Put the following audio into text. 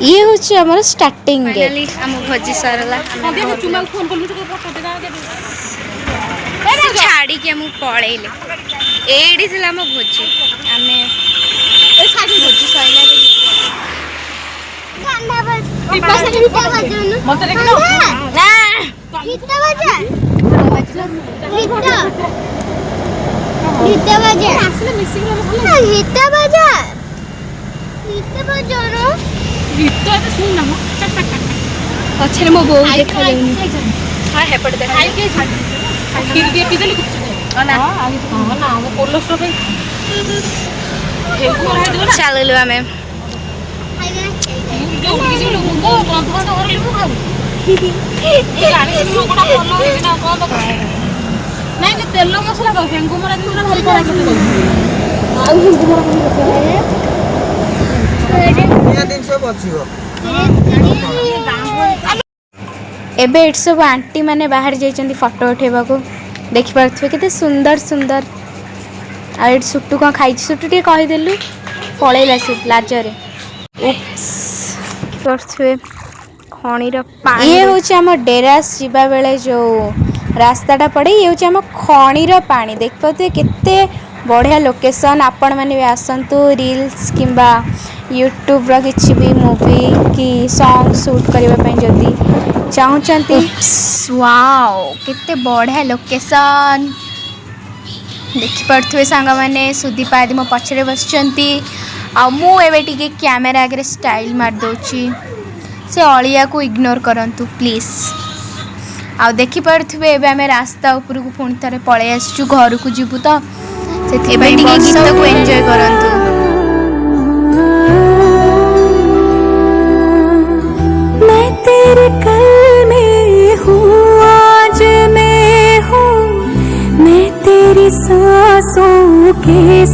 ये हूँ आम स्टार्टिंग आम भोजी सरला छाड़ी के पलैले एडी थिला आम भोजी आम भोजी सरला पछरे मो बो देखा हां हेपड़ देख खीर दिए पी देली ना ना वो कोलेस्ट्रॉल पे चललो हमें नहीं तेल मसला कह हेंगु मरा दिन भारी करा करते आ हेंगु मरा दिन सब अच्छी एबे एट सब आंटी माने बाहर जाइछन्ती फोटो उठेबा को देखि पारथुवे केते सुंदर सुंदर आ एट सुट्टू का खाइ सुट्टू टे कहि देलु पळैला से लाजरे उप्स करथुवे खणीर पानी ये होछि हम डेरास जिबा बेले जो रास्ताटा पड़े ये होछि हम खणीर पानी देख पाते केते बढ़िया लोकेशन आपण माने भी आसंतु रील्स किंबा यूट्यूब रा किछि भी मूवी कि सॉन्ग शूट करबा पई जदी चाहूचंती वाओ केते बढ़िया लोकेशन देखि पड़थुवे सांग माने सुदीपा आदि मो पछरे बसचंती आ मु एबे टिके कैमरा आगे स्टाइल मार दोची से अलिया को इग्नोर करंतु प्लीज आ देखि पड़थुवे एबे हमें रास्ता ऊपर को पुणी थरे पळे आसचु घर को जीवु तो से एबे टिके गीत को एन्जॉय करंतु मैं तेरे कल में हूँ आज मैं हूँ मैं तेरी सांसों के